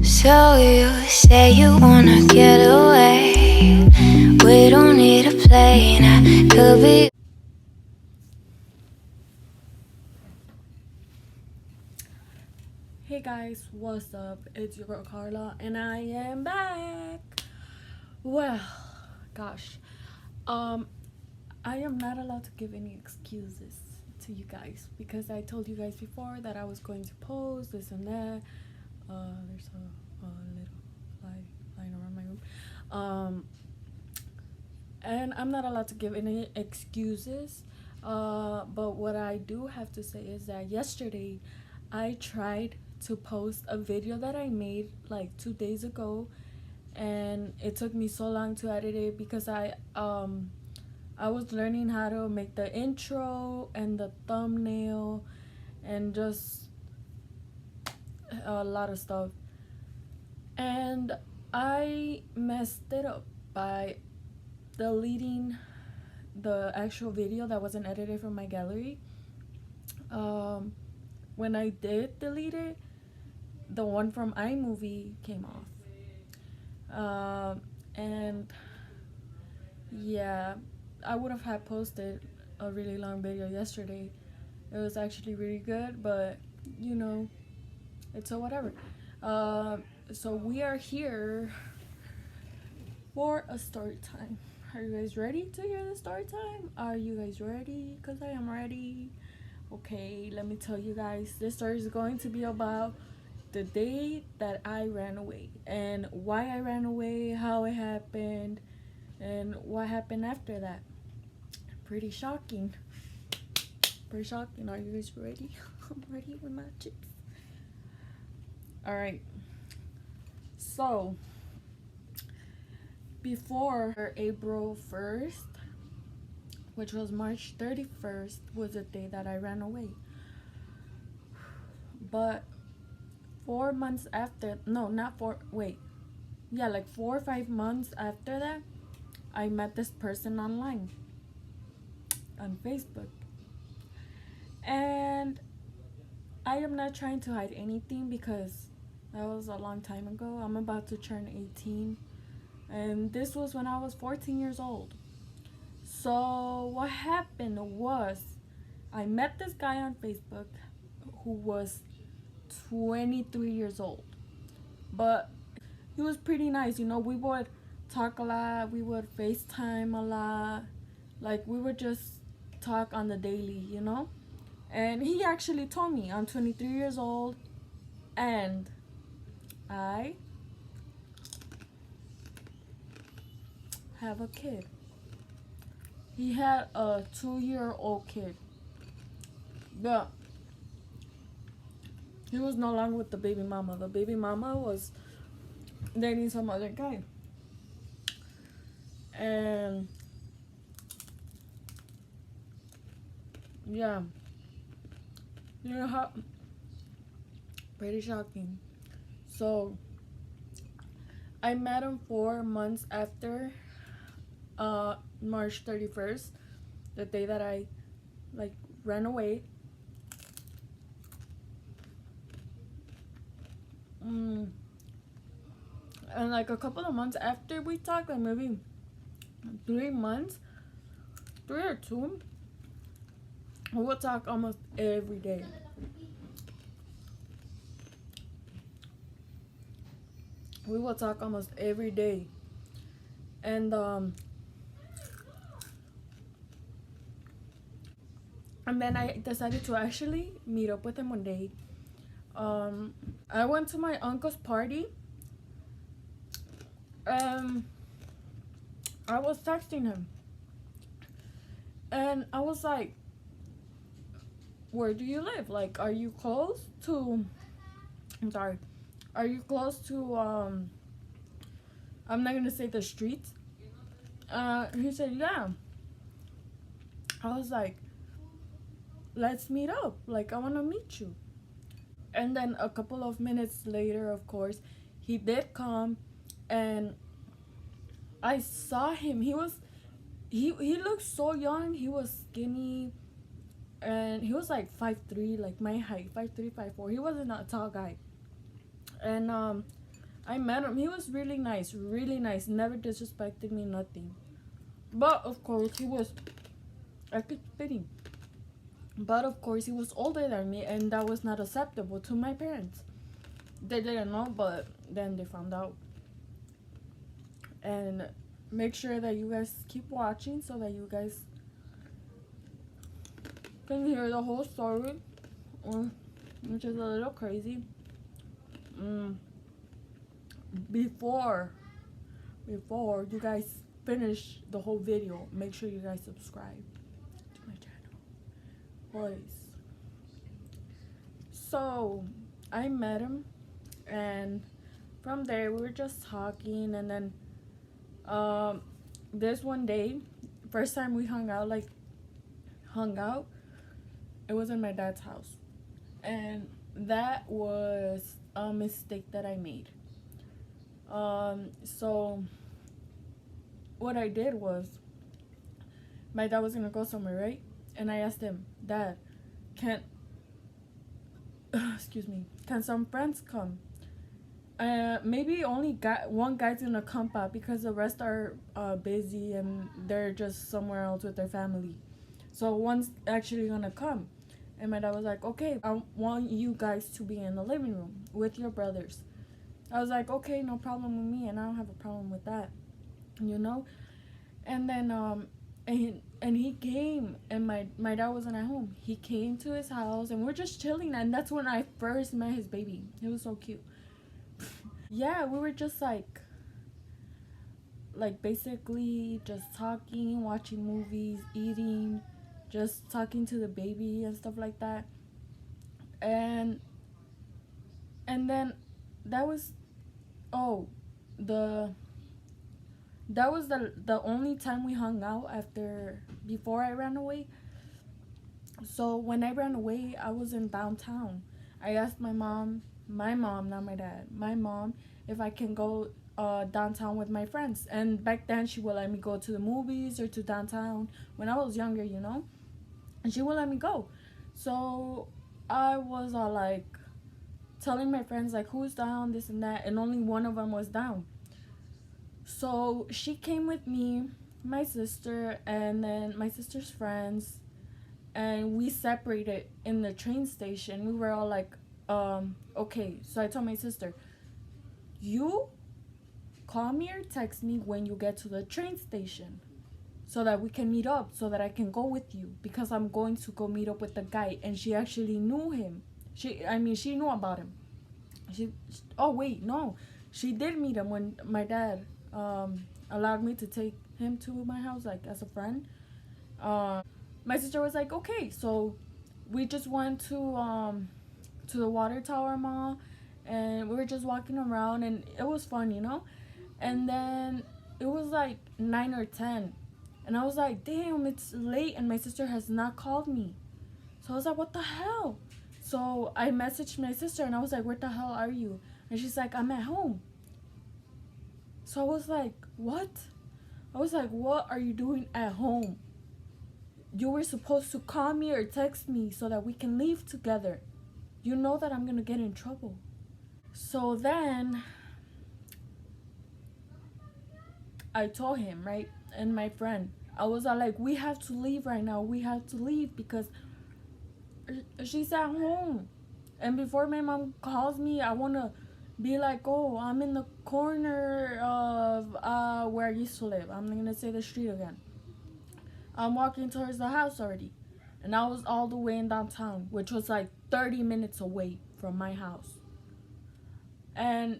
So you say you wanna get away. We don't need a plane. I could be. Hey guys, what's up? It's your girl Carla, and I am back. Well, gosh, I am not allowed to give any excuses to you guys because I told you guys before that I was going to post this and that. There's a little fly flying around my room. And I'm not allowed to give any excuses. But what I do have to say is that yesterday I tried to post a video that I made like 2 days ago, and it took me so long to edit it because I was learning how to make the intro and the thumbnail and just a lot of stuff. And I messed it up by deleting the actual video that wasn't edited from my gallery. When I did delete it, the one from iMovie came off. And yeah, I would have had posted a really long video yesterday. It was actually really good, but you know, it's a whatever. So we are here for a story time. Are you guys ready to hear the story time? Are you guys ready? Because I am ready. Okay, let me tell you guys. This story is going to be about the day that I ran away and why I ran away, how it happened, and what happened after that. Pretty shocking. Pretty shocking. Are you guys ready? I'm ready with my chips. Alright. So, before April 1st, which was March 31st, was the day that I ran away. But 4 months after, no, not four, wait. Yeah, like 4 or 5 months after that, I met this person online on Facebook. And I am not trying to hide anything because that was a long time ago. I'm about to turn 18. And this was when I was 14 years old. So what happened was I met this guy on Facebook who was 23 years old. But he was pretty nice. You know, we would talk a lot. We would FaceTime a lot. Like, we would just talk on the daily, you know? And he actually told me I'm 23 years old and I have a kid. He had a 2-year-old kid. But he was no longer with the baby mama. The baby mama was dating some other guy. And yeah, you know how pretty shocking. So I met him 4 months after March 31st, the day that I like ran away. And like a couple of months after we talked, like maybe 3 months, 3 or 2, we would talk almost every day. We would talk almost every day. And then I decided to actually meet up with him one day. I went to my uncle's party. I was texting him. And I was like, where do you live? Like, are you close to, I'm sorry, are you close to, I'm not gonna say the streets. He said, yeah. I was like, let's meet up. Like, I wanna meet you. And then a couple of minutes later, of course, he did come, and I saw him. He looked so young. He was skinny, and he was like 5'3", like my height, 5'3", 5'4". He wasn't a tall guy. And I met him. He was really nice, never disrespected me, nothing. But of course he was, I keep spitting. But of course he was older than me, and that was not acceptable to my parents. They didn't know, but then they found out. And make sure that you guys keep watching so that you guys can hear the whole story, which is a little crazy. Before you guys finish the whole video, make sure you guys subscribe to my channel, please. So I met him, and from there we were just talking, and then this one day, first time we hung out, it was in my dad's house, and that was a mistake that I made. So what I did was, my dad was gonna go somewhere, right? And I asked him, Dad, can excuse me, can some friends come? Maybe only one guy's gonna come out because the rest are busy and they're just somewhere else with their family. So one's actually gonna come. And my dad was like, okay, I want you guys to be in the living room with your brothers. I was like, okay, no problem with me, and I don't have a problem with that, you know? And then and he came, and my dad wasn't at home. He came to his house, and we're just chilling, and that's when I first met his baby. It was so cute. Yeah, we were just like basically just talking, watching movies, eating, just talking to the baby and stuff like that. And then that was the only time we hung out before I ran away. So when I ran away, I was in downtown. I asked my mom, not my dad, my mom, if I can go downtown with my friends. And back then she would let me go to the movies or to downtown when I was younger, you know, and she would let me go. So I was all like telling my friends like, who's down, this and that, and only one of them was down. So she came with me, my sister, and then my sister's friends, and we separated in the train station. We were all like, okay. So I told my sister, you call me or text me when you get to the train station so that we can meet up, so that I can go with you, because I'm going to go meet up with the guy. And she actually knew him. She knew about him. She did meet him when my dad allowed me to take him to my house, like as a friend. My sister was like, okay. So we just went to the Water Tower Mall, and we were just walking around, and it was fun, you know. And then it was like 9 or 10, and I was like, damn, it's late, and my sister has not called me. So I was like, what the hell? So I messaged my sister, and I was like, where the hell are you? And she's like, I'm at home. So I was like, what? I was like, what are you doing at home? You were supposed to call me or text me so that we can leave together. You know that I'm gonna get in trouble. So then I told him, right? And my friend, I was all like, we have to leave right now. We have to leave because she's at home. And before my mom calls me, I want to be like, oh, I'm in the corner of where I used to live. I'm not going to say the street again. I'm walking towards the house already. And I was all the way in downtown, which was like 30 minutes away from my house. And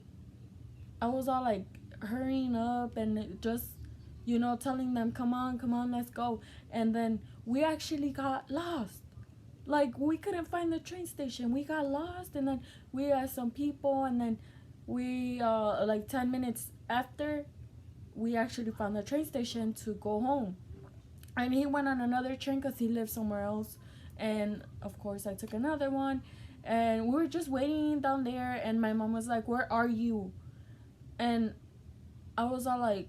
I was all like hurrying up and just, you know, telling them, come on, let's go. And then we actually got lost. Like, we couldn't find the train station. We got lost, and then we asked some people, and then we, like 10 minutes after, we actually found the train station to go home. And he went on another train because he lived somewhere else. And, of course, I took another one. And we were just waiting down there, and my mom was like, where are you? And I was all like,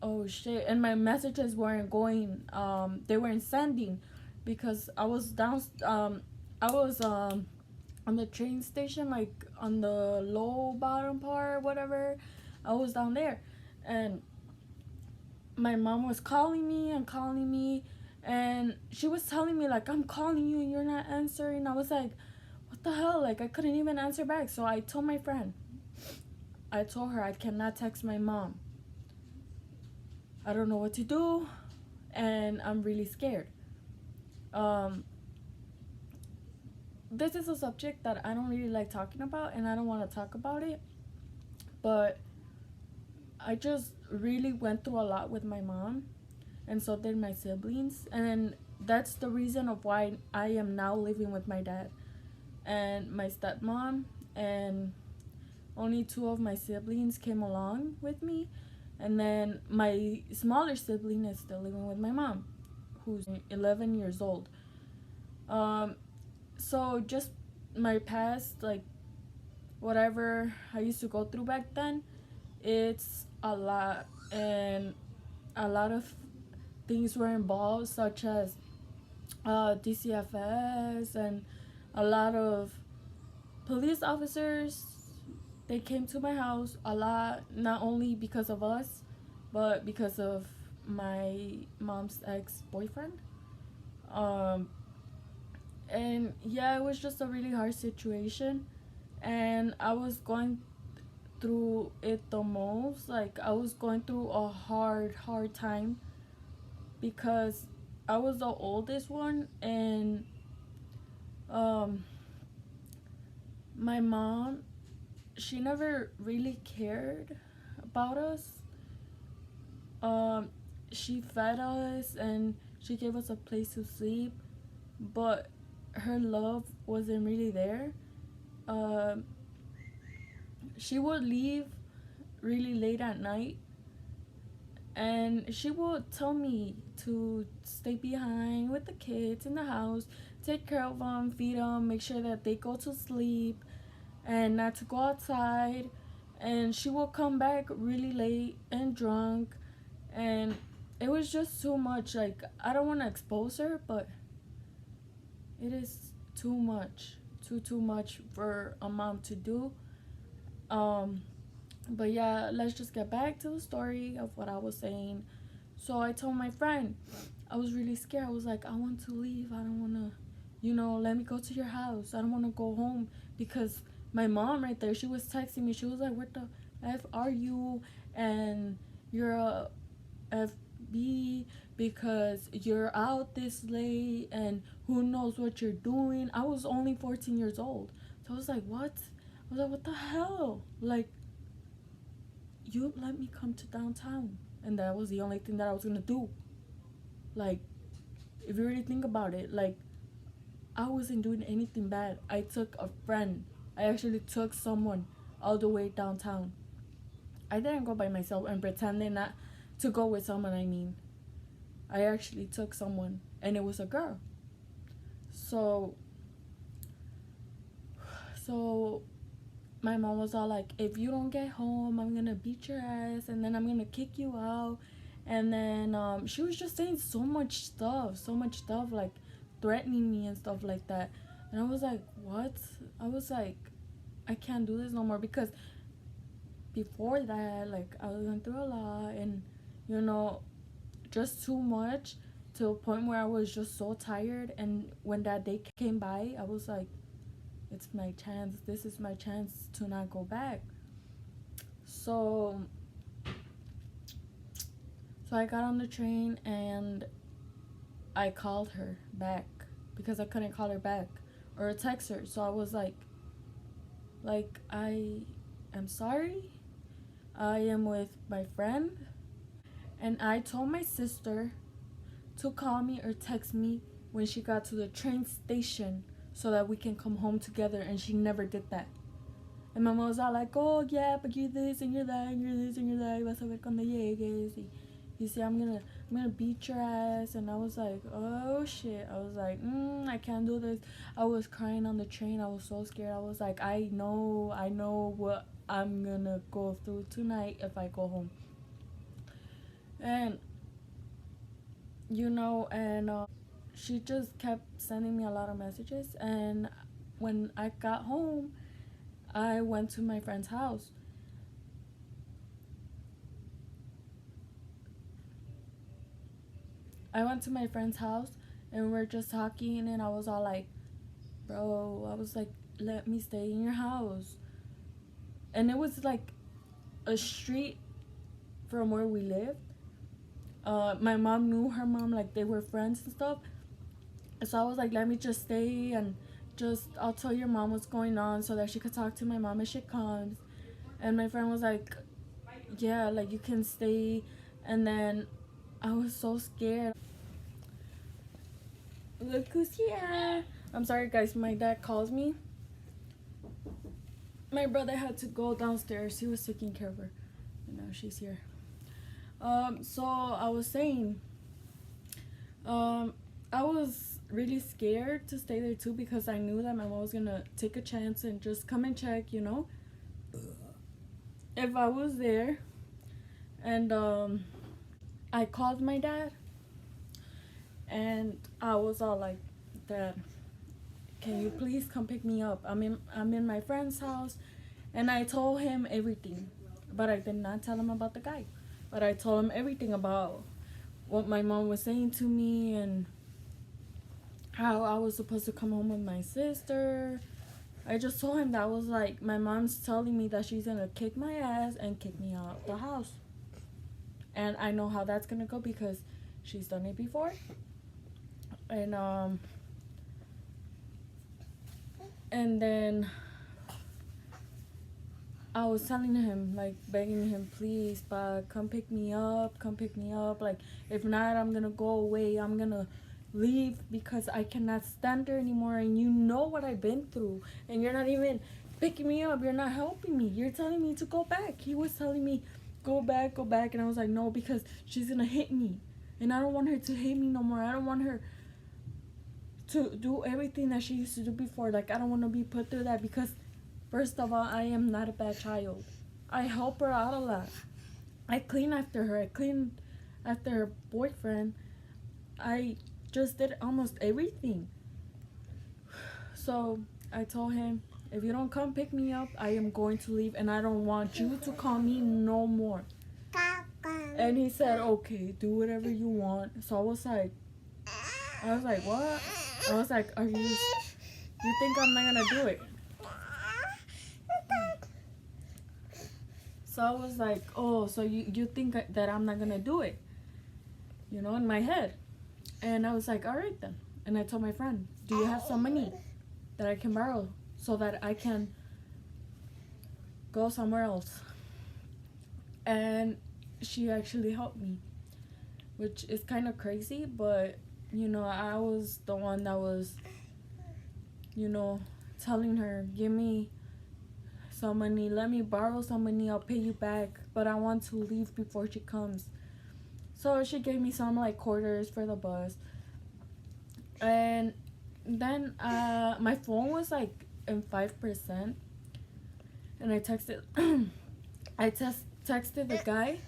oh, shit. And my messages weren't going, they weren't sending. Because I was on the train station, like on the low bottom part, whatever. I was down there, and my mom was calling me and calling me, and she was telling me like, I'm calling you and you're not answering. I was like, what the hell? Like, I couldn't even answer back. So I told my friend, I told her I cannot text my mom. I don't know what to do, and I'm really scared. Um, this is a subject that I don't really like talking about, and I don't want to talk about it. But I just really went through a lot with my mom, and so did my siblings, and that's the reason of why I am now living with my dad and my stepmom, and only two of my siblings came along with me, and then my smaller sibling is still living with my mom, who's 11 years old. Um, so just my past, like whatever I used to go through back then, it's a lot, and a lot of things were involved, such as DCFS, and a lot of police officers. They came to my house a lot, not only because of us, but because of my mom's ex-boyfriend. Um, and yeah, it was just a really hard situation, and I was going through it the most. Like, I was going through a hard time because I was the oldest one, and um, my mom, she never really cared about us. Um, she fed us and she gave us a place to sleep, but her love wasn't really there. Um, she would leave really late at night, and she would tell me to stay behind with the kids in the house, take care of them, feed them, make sure that they go to sleep, and not to go outside. And she will come back really late and drunk, and it was just too much. Like, I don't want to expose her, but it is too much, too much for a mom to do. um but yeah, let's just get back to the story of what I was saying. So I told my friend, I was really scared. I was like, I want to leave. I don't want to, let me go to your house. I don't want to go home, because my mom right there, she was texting me. She was like, what the F are you? And you're a FB because you're out this late, and who knows what you're doing. I was only 14 years old. So I was like, what? I was like, what the hell? Like, you let me come to downtown. And that was the only thing that I was going to do. Like, if you really think about it, like, I wasn't doing anything bad. I took a friend. I actually took someone all the way downtown. I didn't go by myself and pretending not to go with someone. I mean, I actually took someone, and it was a girl. So, so my mom was all like, if you don't get home, I'm gonna beat your ass, and then I'm gonna kick you out. And then she was just saying so much stuff, like threatening me and stuff like that. And I was like, what? I was like, I can't do this no more, because before that, like, I went through a lot, and you know just too much, to a point where I was just so tired. And when that day came by, I was like, it's my chance. This is my chance to not go back. So I got on the train, and I called her back, because I couldn't call her back or text her. So I was like, I am sorry. I am with my friend, and I told my sister to call me or text me when she got to the train station, so that we can come home together, and she never did that. And my mom was all like, oh yeah, but you're this and you're that and you're this and you're that, y vas a ver cuando llegues, y you see, I'm gonna beat your ass. And I was like, oh shit. I was like, I can't do this. I was crying on the train. I was so scared. I was like, I know what I'm gonna go through tonight if I go home. And and she just kept sending me a lot of messages, and when I got home, I went to my friend's house. I went to my friend's house and we're just talking, and I was all like, bro, I was like, let me stay in your house. And it was like a street from where we lived. My mom knew her mom, like they were friends and stuff. So I was like, let me just stay and just I'll tell your mom what's going on so that she could talk to my mom if she comes. And my friend was like, yeah, like you can stay. And then I was so scared. Look who's here. I'm sorry guys, my dad calls me. My brother had to go downstairs. He was taking care of her. And now she's here. So I was saying, I was really scared to stay there too because I knew that my mom was gonna take a chance and just come and check, you know, if I was there. And I called my dad and I was all like, Dad, can you please come pick me up? I'm in my friend's house. And I told him everything, but I did not tell him about the guy. But I told him everything about what my mom was saying to me and how I was supposed to come home with my sister. I just told him that I was like, my mom's telling me that she's gonna kick my ass and kick me out the house. And I know how that's gonna go because she's done it before. And then I was telling him, like, begging him, please, but come pick me up. Like, if not, I'm gonna go away. I'm gonna leave because I cannot stand there anymore. And you know what I've been through. And you're not even picking me up. You're not helping me. You're telling me to go back. He was telling me, go back. And I was like, no, because she's gonna hit me. And I don't want her to hate me no more. I don't want her to do everything that she used to do before. Like, I don't want to be put through that because, first of all, I am not a bad child. I help her out a lot. I clean after her. I clean after her boyfriend. I just did almost everything. So I told him, if you don't come pick me up, I am going to leave and I don't want you to call me no more. And he said, okay, do whatever you want. So I was like, what? I was like, you think I'm not gonna do it? So I was like, oh, so you think that I'm not gonna do it? You know, in my head. And I was like, all right then. And I told my friend, do you have some money that I can borrow so that I can go somewhere else? And she actually helped me, which is kind of crazy, but you know, I was the one that was, you know, telling her, give me some money, let me borrow some money, I'll pay you back, but I want to leave before she comes. So she gave me some like quarters for the bus. And then my phone was like in 5%, and I texted texted the guy.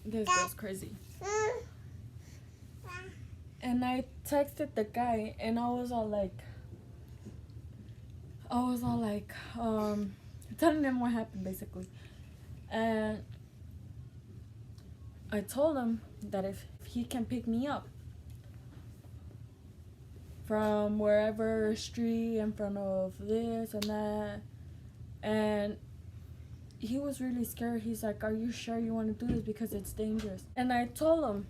This girl's crazy. And I texted the guy and I was all like telling him what happened basically. And I told him that if he can pick me up from wherever street in front of this and that, and he was really scared. He's like, are you sure you want to do this because it's dangerous? And I told him,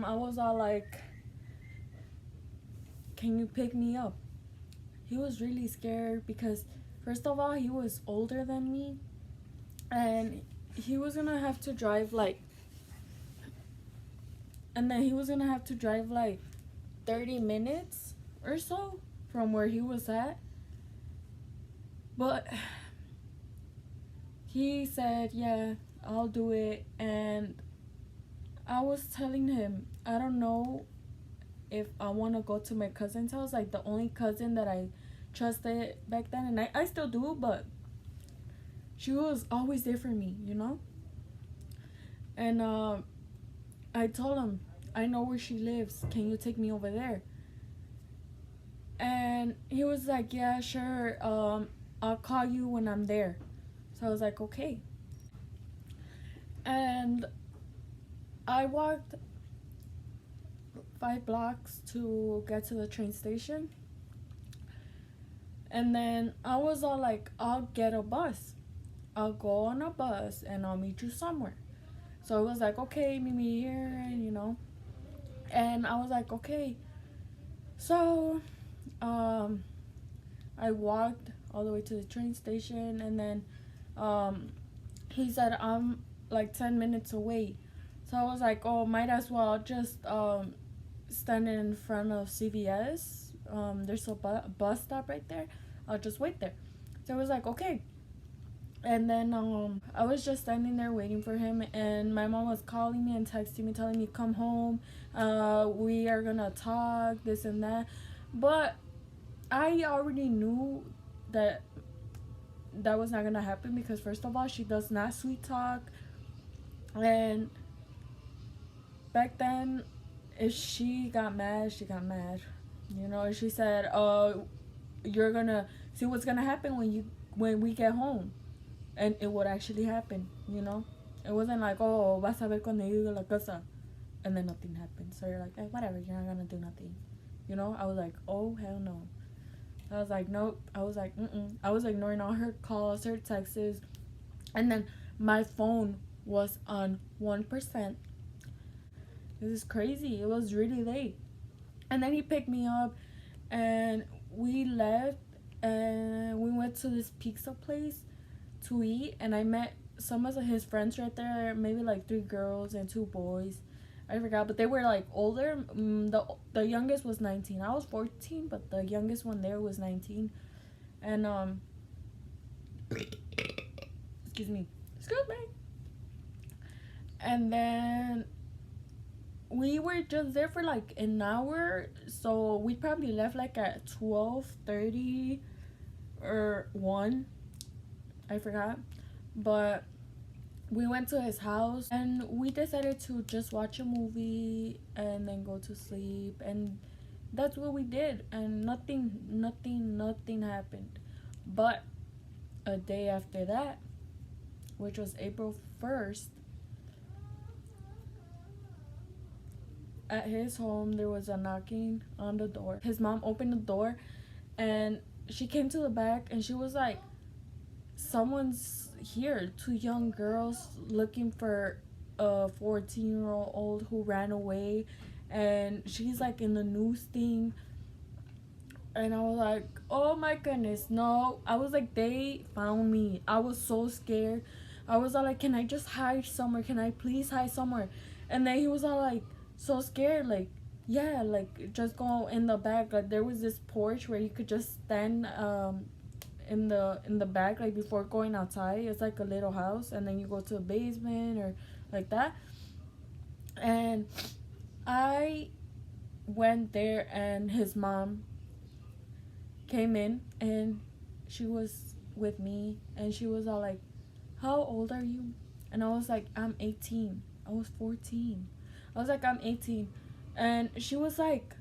I was all like, can you pick me up? He was really scared because, first of all, he was older than me, and he was gonna have to drive like 30 minutes or so from where he was at. But he said, yeah, I'll do it. And I was telling him, I don't know if I want to go to my cousin's house, like the only cousin that I trusted back then, and I still do, but she was always there for me, you know. And I told him, I know where she lives. Can you take me over there? And he was like, yeah, sure. I'll call you when I'm there. So I was like, okay. And I walked 5 blocks to get to the train station. And then I was all like, I'll get a bus. I'll go on a bus and I'll meet you somewhere. So I was like, okay, meet me here, and And I was like, okay. So I walked all the way to the train station, and then he said I'm like 10 minutes away. So I was like, oh, might as well just stand in front of CVS. There's a bus stop right there. I'll just wait there. So I was like, okay. And then I was just standing there waiting for him, and my mom was calling me and texting me, telling me, come home, we are gonna talk, this and that. But I already knew that that was not gonna happen, because first of all, she does not sweet talk. And back then, if she got mad, she got mad. She said, you're gonna see what's gonna happen when we get home. And it would actually happen. It wasn't like, oh, vas a ver cuando llegue a la casa, and then nothing happened. So you're like, whatever, you're not gonna do nothing. I was like, oh, hell no. I was like, nope. I was like, mm-mm. I was ignoring all her calls, her texts. And then my phone was on 1%. This is crazy. It was really late. And then he picked me up, and we left, and we went to this pizza place to eat, and I met some of his friends right there, maybe like 3 girls and 2 boys. I forgot, but they were like older. The youngest was 19. I was 14, but the youngest one there was 19. And excuse me. And then we were just there for like an hour, so we probably left like at 12:30 or 1. I forgot. But we went to his house, and we decided to just watch a movie and then go to sleep, and that's what we did. And nothing happened. But a day after that, which was April 1st, at his home there was a knocking on the door. His mom opened the door, and she came to the back, and she was like, someone's here. 2 young girls looking for a 14-year-old who ran away, and she's like in the news thing. And I was like, oh my goodness, no. I was like, they found me. I was so scared. I was all like, can I just hide somewhere? Can I please hide somewhere? And then he was all like, so scared, like, yeah, like, just go in the back. Like, there was this porch where you could just stand in the back, like, before going outside. It's like a little house, and then you go to the basement or like that. And I went there, and his mom came in, and she was with me, and she was all like, how old are you? And I was like, I'm 18. I was 14. I was like, I'm 18. And she was like,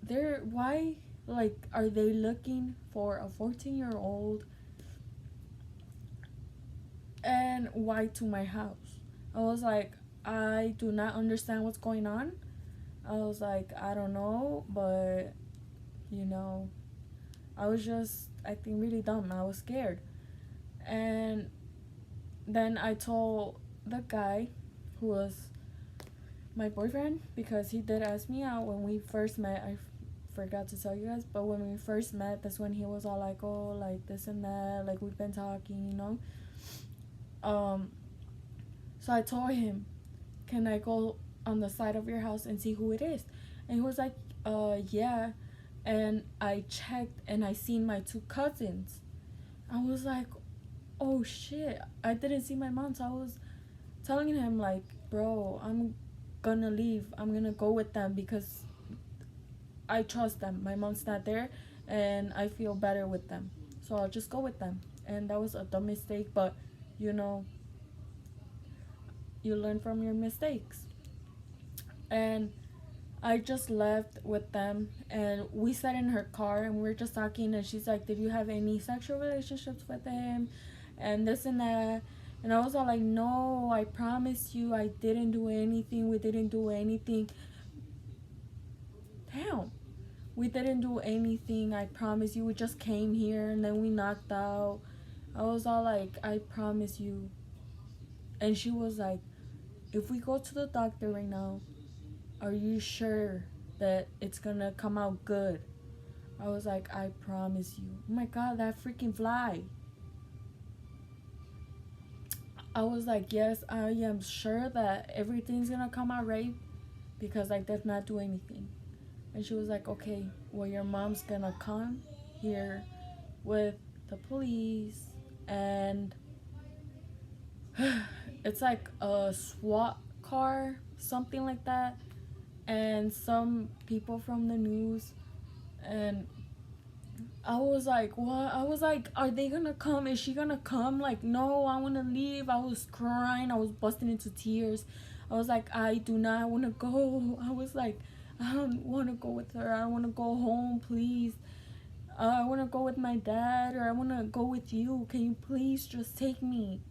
they're, why, like, are they looking for a 14-year-old, and why to my house? I was like, I do not understand what's going on. I was like, I don't know, but I was just acting really dumb. I was scared. And then I told the guy who was my boyfriend, because he did ask me out when we first met. I forgot to tell you guys, but when we first met, that's when he was all like, oh, like this and that, like we've been talking. So I told him, can I go on the side of your house and see who it is? And he was like, yeah. And I checked, and I seen my 2 cousins. I was like, oh shit, I didn't see my mom. So I was telling him, like, bro, I'm gonna leave. I'm gonna go with them because I trust them. My mom's not there, and I feel better with them. So I'll just go with them. And that was a dumb mistake, but you learn from your mistakes. And I just left with them, and we sat in her car and we were just talking, and she's like, did you have any sexual relationships with him and this and that? And I was all like, no, I promise you I didn't do anything. We didn't do anything. Damn, we didn't do anything, I promise you. We just came here and then we knocked out. I was all like, I promise you. And she was like, if we go to the doctor right now, are you sure that it's gonna come out good? I was like, I promise you. Oh my god, that freaking fly. I was like, yes, I am sure that everything's gonna come out right because I did not do anything. And she was like, okay, well, your mom's gonna come here with the police, and it's like a SWAT car, something like that, and some people from the news. And I was like, what? I was like, are they gonna come? Is she gonna come? Like, no, I wanna leave. I was crying. I was busting into tears. I was like, I do not wanna go. I was like, I don't wanna go with her. I wanna go home, please. I wanna go with my dad, or I wanna go with you. Can you please just take me?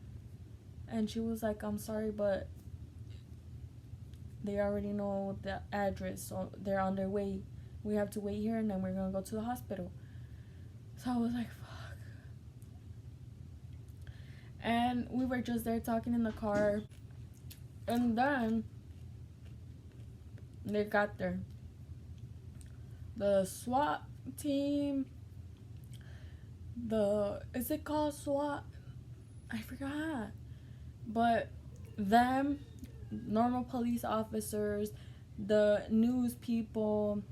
And she was like, I'm sorry, but they already know the address, so they're on their way. We have to wait here, and then we're gonna go to the hospital. So I was like, fuck. And we were just there talking in the car. And then they got there. The SWAT team, is it called SWAT? I forgot. But them, normal police officers, the news people,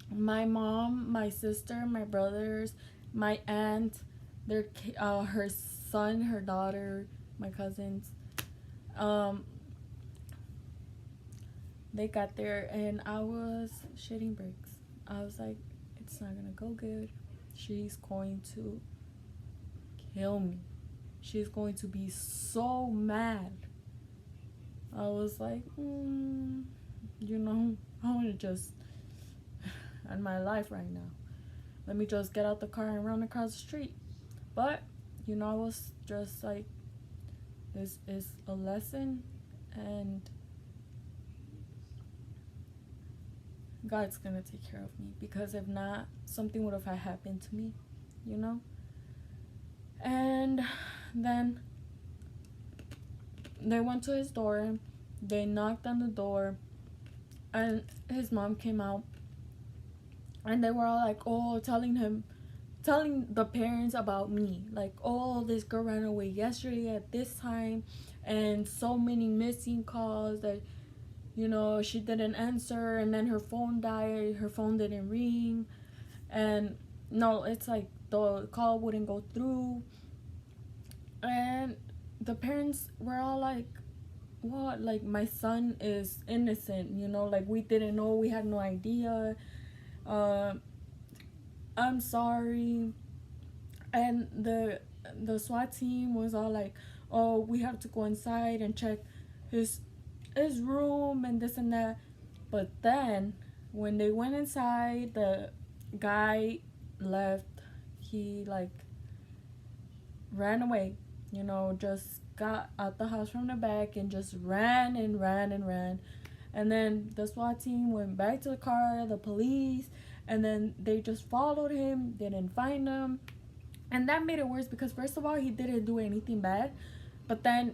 my mom, my sister, my brothers, my aunt, her son, her daughter, my cousins, they got there, and I was shitting bricks. I was like, it's not gonna go good. She's going to kill me. She's going to be so mad. I was like, you know, I want to just end my life right now. Let me just get out the car and run across the street. But, you know, I was just like, this is a lesson, and God's gonna take care of me, because if not, something would have happened to me, you know? And then they went to his door, they knocked on the door, and his mom came out, and they were all like, oh, telling the parents about me, like, oh, this girl ran away yesterday at this time, and so many missing calls that, you know, she didn't answer, and then her phone died, her phone didn't ring, and no, it's like the call wouldn't go through. And the parents were all like, what? Like, my son is innocent, you know, like, we didn't know, we had no idea. I'm sorry. And the SWAT team was all like, oh, we have to go inside and check his room and this and that. But then when they went inside, the guy left. He like ran away, you know, just got out the house from the back and just ran and ran and ran. And then the SWAT team went back to the car, the police, and then they just followed him, didn't find him. And that made it worse, because first of all, he didn't do anything bad, but then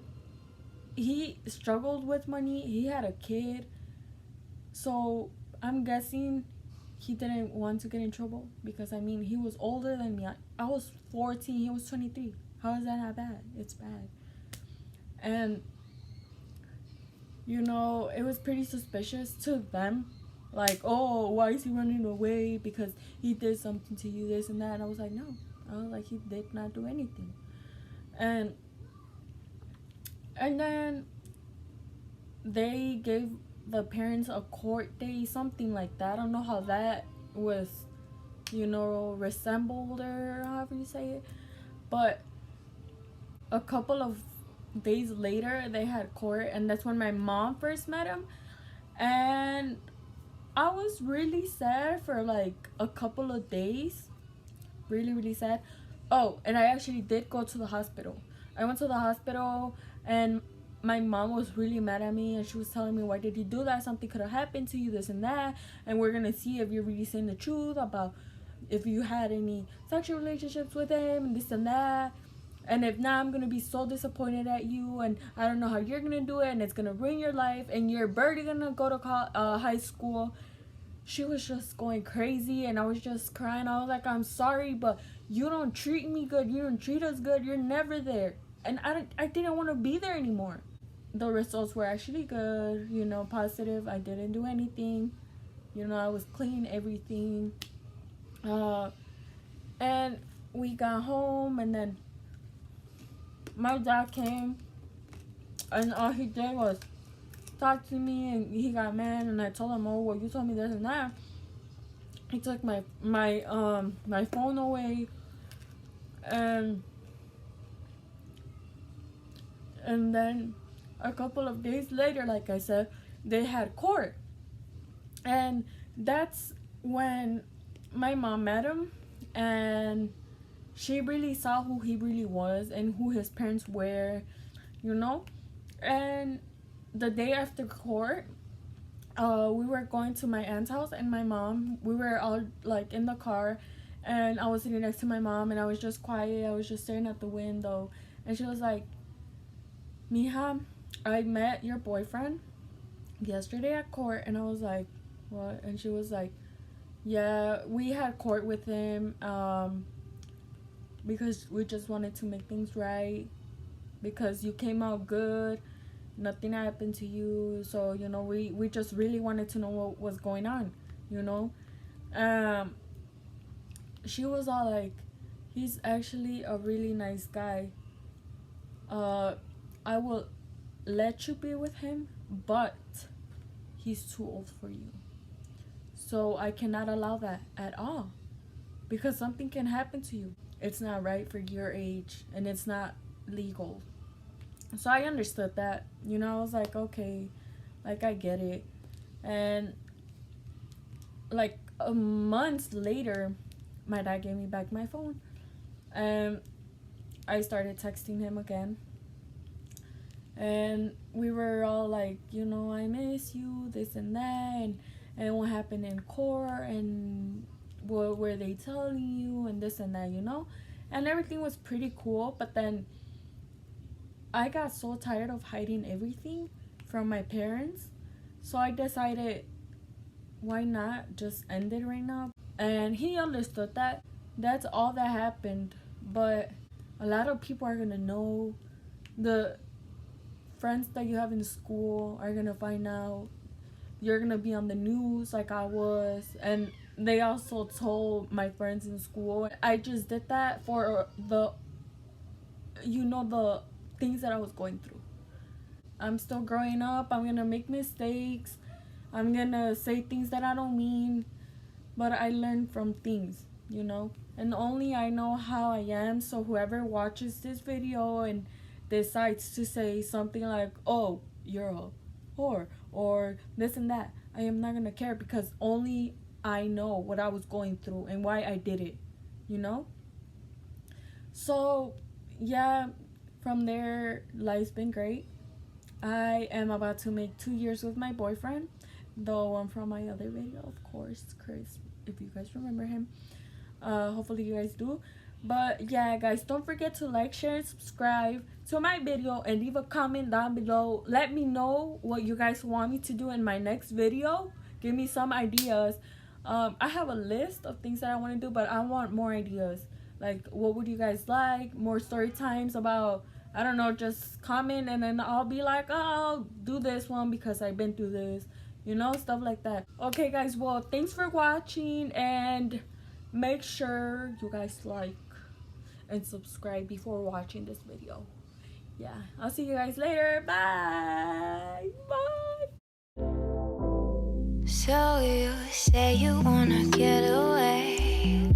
he struggled with money. He had a kid, so I'm guessing he didn't want to get in trouble, because I mean, he was older than me. I was 14, he was 23. How is that not bad? It's bad. And you know, it was pretty suspicious to them, like, oh, why is he running away? Because he did something to you, this and that. And I was like, no. I was like, he did not do anything. And then they gave the parents a court date, something like that. I don't know how that was, you know, resembled, or however you say it. But a couple of days later they had court, and that's when my mom first met him. And I was really sad for like a couple of days. Really, really sad. Oh, and I actually did go to the hospital. I went to the hospital, and my mom was really mad at me, and she was telling me, why did you do that? Something could have happened to you, this and that, and we're gonna see if you're really saying the truth about if you had any sexual relationships with him and this and that. And if not, I'm gonna be so disappointed at you, and I don't know how you're gonna do it, and it's gonna ruin your life, and you're barely gonna go to high school. She was just going crazy, and I was just crying. I was like, I'm sorry, but you don't treat me good. You don't treat us good. You're never there. And I didn't want to be there anymore. The results were actually good, positive. I didn't do anything. I was clean, everything. And we got home, and then my dad came, and all he did was talk to me, and he got mad, and I told him, oh, well, you told me this and that. He took my phone away, and then a couple of days later, like I said, they had court. And that's when my mom met him, and she really saw who he really was and who his parents were, and the day after court, we were going to my aunt's house, and my mom, we were all like in the car, and I was sitting next to my mom, and I was just quiet. I was just staring at the window, and she was like, Mija, I met your boyfriend yesterday at court. And I was like, what? And she was like, yeah, we had court with him because we just wanted to make things right, because you came out good, nothing happened to you, so we just really wanted to know what was going on. She was all like, he's actually a really nice guy. I will let you be with him, but he's too old for you, so I cannot allow that at all, because something can happen to you. It's not right for your age, and it's not legal. So I understood that, I was like, okay, like, I get it. And like a month later, my dad gave me back my phone, and I started texting him again, and we were all like, I miss you, this and that, and what happened in court, and what were they telling you, and this and that, and everything was pretty cool. But then I got so tired of hiding everything from my parents, so I decided, why not just end it right now? And he understood that. That's all that happened. But a lot of people are gonna know. The friends that you have in school are gonna find out. You're gonna be on the news like I was. And they also told my friends in school. I just did that for the things that I was going through. I'm still growing up. I'm gonna make mistakes. I'm gonna say things that I don't mean. But I learn from things, And only I know how I am. So whoever watches this video and decides to say something like, oh, you're a whore, or this and that, I am not gonna care, because only I know what I was going through and why I did it, So yeah, from there, life's been great. I am about to make 2 years with my boyfriend, the one from my other video, of course, Chris, if you guys remember him. Hopefully you guys do. But yeah, guys, don't forget to like, share, and subscribe to my video, and leave a comment down below. Let me know what you guys want me to do in my next video. Give me some ideas. I have a list of things that I want to do, but I want more ideas. Like, what would you guys like? More story times about, I don't know, just comment, and then I'll be like, oh, I'll do this one because I've been through this, stuff like that. Okay, guys, well, thanks for watching, and make sure you guys like and subscribe before watching this video. Yeah, I'll see you guys later. Bye. Bye. So you say you wanna get away.